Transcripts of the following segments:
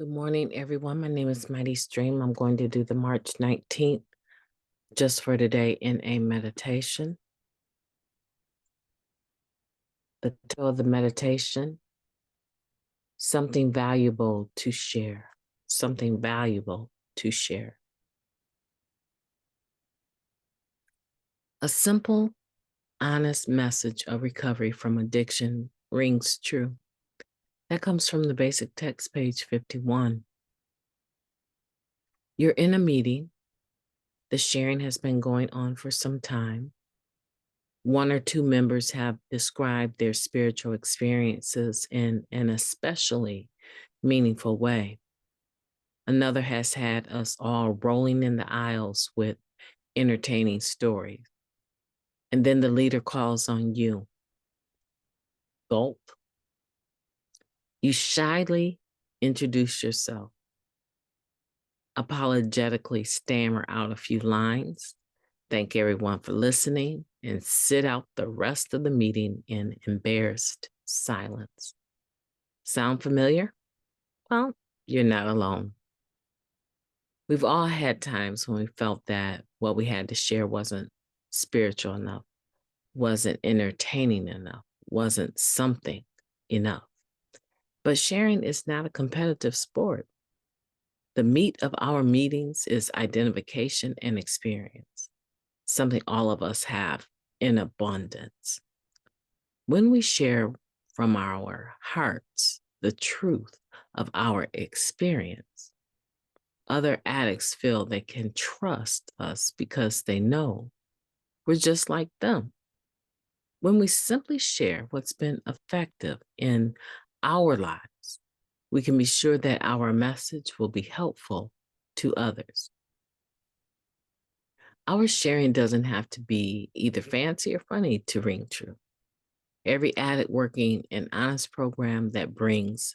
Good morning, everyone. My name is Mighty Stream. I'm going to do the March 19th just for today in a meditation. The title of the meditation, something valuable to share, something valuable to share. A simple, honest message of recovery from addiction rings true. That comes from the basic text, page 51. You're in a meeting. The sharing has been going on for some time. One or two members have described their spiritual experiences in an especially meaningful way. Another has had us all rolling in the aisles with entertaining stories. And then the leader calls on you. Gulp. You shyly introduce yourself, apologetically stammer out a few lines, thank everyone for listening, and sit out the rest of the meeting in embarrassed silence. Sound familiar? Well, you're not alone. We've all had times when we felt that what we had to share wasn't spiritual enough, wasn't entertaining enough, wasn't something enough. But sharing is not a competitive sport. The meat of our meetings is identification and experience, something all of us have in abundance. When we share from our hearts the truth of our experience, other addicts feel they can trust us because they know we're just like them. When we simply share what's been effective in our lives, we can be sure that our message will be helpful to others. Our sharing doesn't have to be either fancy or funny to ring true. Every addict working an honest program that brings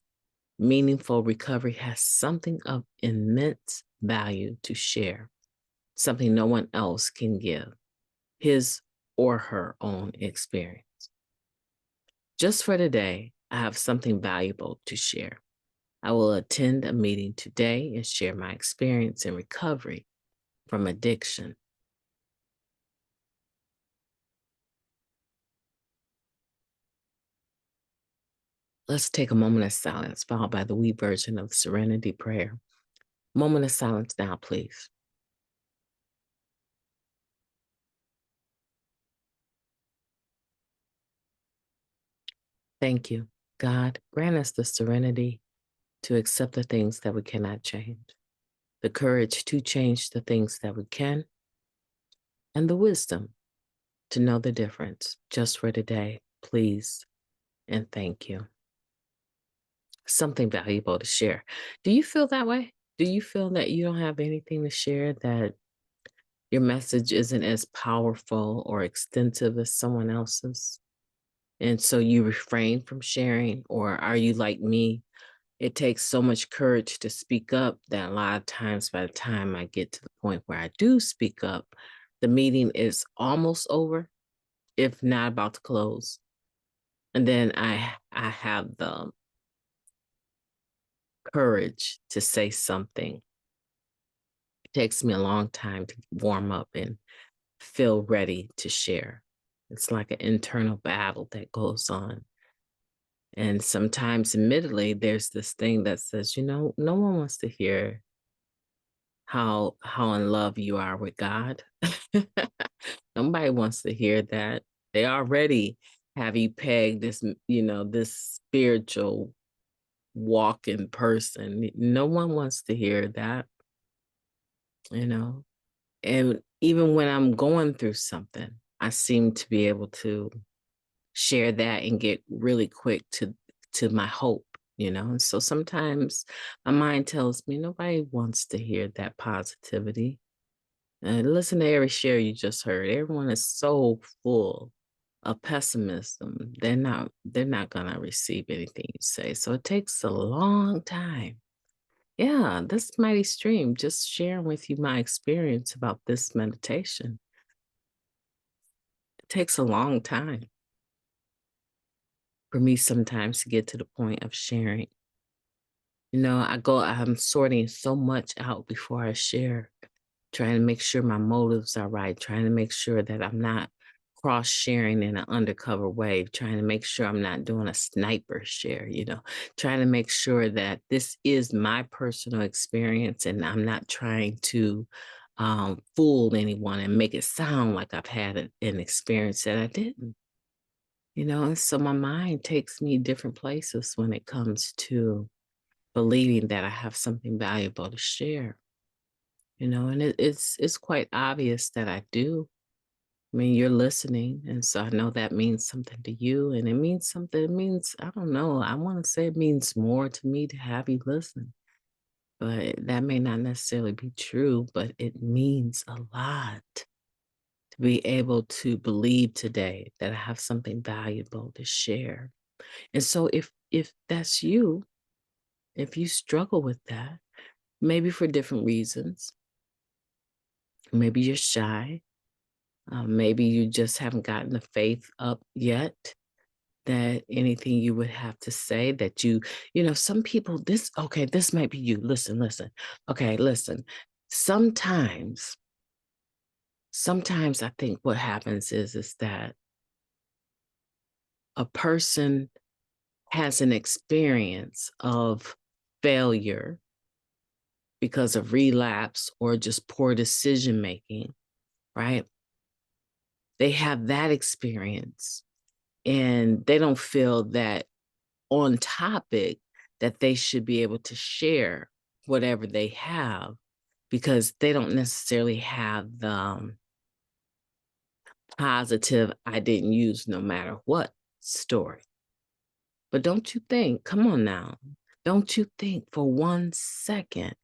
meaningful recovery has something of immense value to share, something no one else can give, his or her own experience. Just for today, I have something valuable to share. I will attend a meeting today and share my experience in recovery from addiction. Let's take a moment of silence, followed by the wee version of Serenity Prayer. Moment of silence now, please. Thank you. God, grant us the serenity to accept the things that we cannot change, the courage to change the things that we can, and the wisdom to know the difference just for today, please, and thank you. Something valuable to share. Do you feel that way? Do you feel that you don't have anything to share, that your message isn't as powerful or extensive as someone else's? And so you refrain from sharing? Or are you like me? It takes so much courage to speak up that a lot of times by the time I get to the point where I do speak up, the meeting is almost over, if not about to close. And then I have the courage to say something. It takes me a long time to warm up and feel ready to share. It's like an internal battle that goes on. And sometimes, admittedly, there's this thing that says, no one wants to hear how in love you are with God. Nobody wants to hear that. They already have you pegged this, this spiritual walking person. No one wants to hear that, you know. And even when I'm going through something, I seem to be able to share that and get really quick to my hope, And so sometimes my mind tells me nobody wants to hear that positivity. And listen to every share you just heard. Everyone is so full of pessimism. They're not gonna receive anything you say. So it takes a long time. Yeah, this Mighty Stream, just sharing with you my experience about this meditation. It takes a long time for me sometimes to get to the point of sharing. I'm sorting so much out before I share, trying to make sure my motives are right, trying to make sure that I'm not cross sharing in an undercover way, trying to make sure I'm not doing a sniper share, trying to make sure that this is my personal experience and I'm not trying to fool anyone and make it sound like I've had an experience that I didn't. And so my mind takes me different places when it comes to believing that I have something valuable to share, and it's quite obvious that I do. I mean, you're listening, and so I know that means something to you, and it means something. It means, I don't know, I want to say it means more to me to have you listen, but that may not necessarily be true, but it means a lot to be able to believe today that I have something valuable to share. And so if that's you, if you struggle with that, maybe for different reasons, maybe you're shy, maybe you just haven't gotten the faith up yet that anything you would have to say that some people, this might be you. Listen. Okay, listen. Sometimes, sometimes I think what happens is that a person has an experience of failure because of relapse or just poor decision making, right? They have that experience and they don't feel that on topic that they should be able to share whatever they have because they don't necessarily have the positive I didn't use no matter what story. But don't you think, come on now, don't you think for 1 second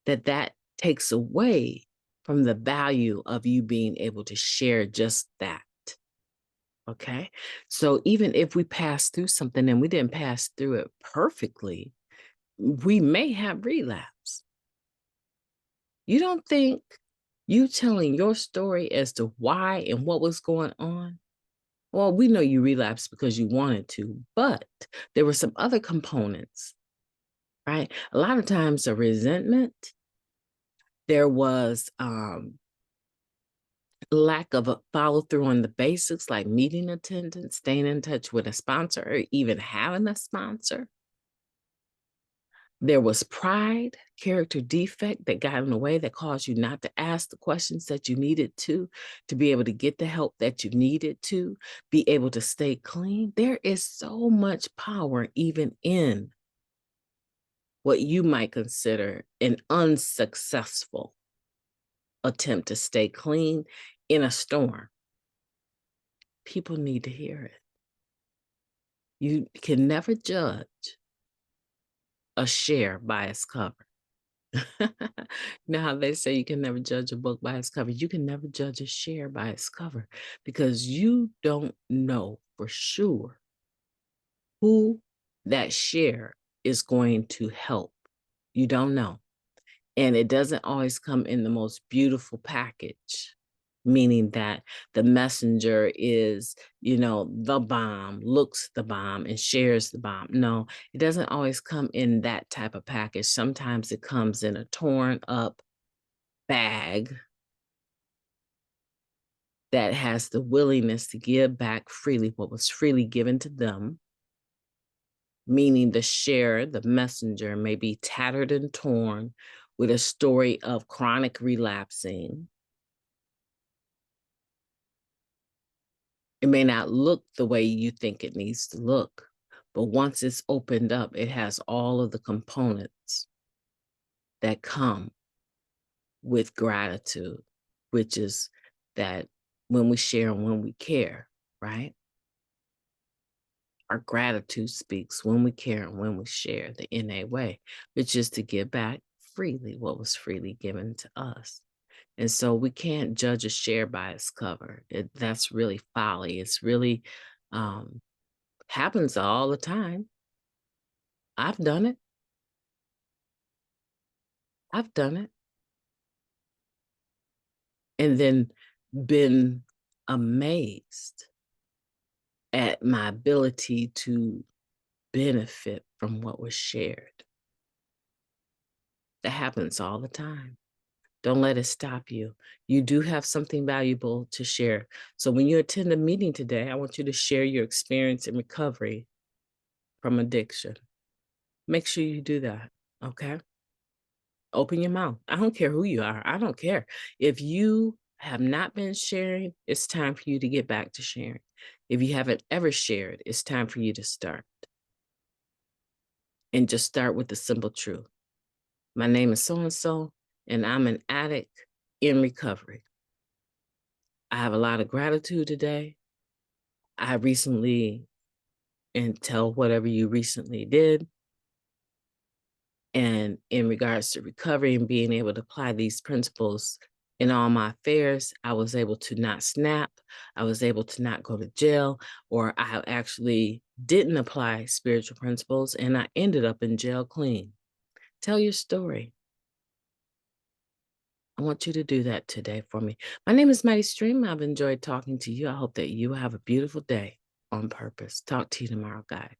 that takes away from the value of you being able to share just that? Okay. So even if we pass through something and we didn't pass through it perfectly, we may have relapse. You don't think you telling your story as to why and what was going on? Well, we know you relapsed because you wanted to, but there were some other components, right? A lot of times the resentment, there was lack of a follow through on the basics like meeting attendance, staying in touch with a sponsor, or even having a sponsor. There was pride, character defect that got in the way that caused you not to ask the questions that you needed to be able to get the help that you needed to be able to stay clean. There is so much power even in what you might consider an unsuccessful attempt to stay clean in a storm. People need to hear it. You can never judge a share by its cover. You know how they say you can never judge a book by its cover? You can never judge a share by its cover because you don't know for sure who that share is going to help. You don't know. And it doesn't always come in the most beautiful package, meaning that the messenger is, the bomb, looks the bomb, and shares the bomb. No, it doesn't always come in that type of package. Sometimes it comes in a torn up bag that has the willingness to give back freely what was freely given to them, meaning the sharer, the messenger, may be tattered and torn with a story of chronic relapsing. It may not look the way you think it needs to look, but once it's opened up, it has all of the components that come with gratitude, which is that when we share and when we care, right? Our gratitude speaks when we care and when we share the NA way, which is to give back freely what was freely given to us. And so we can't judge a share by its cover. That's really folly. It's really happens all the time. I've done it. I've done it. And then been amazed at my ability to benefit from what was shared. That happens all the time. Don't let it stop you. You do have something valuable to share. So when you attend a meeting today, I want you to share your experience in recovery from addiction. Make sure you do that, okay? Open your mouth. I don't care who you are. I don't care. If you have not been sharing, it's time for you to get back to sharing. If you haven't ever shared, it's time for you to start. And just start with the simple truth. My name is so and so, and I'm an addict in recovery. I have a lot of gratitude today. I recently, and tell whatever you recently did. And in regards to recovery and being able to apply these principles in all my affairs, I was able to not snap. I was able to not go to jail, or I actually didn't apply spiritual principles and I ended up in jail clean. Tell your story. I want you to do that today for me. My name is Mighty Stream. I've enjoyed talking to you. I hope that you have a beautiful day on purpose. Talk to you tomorrow, guys.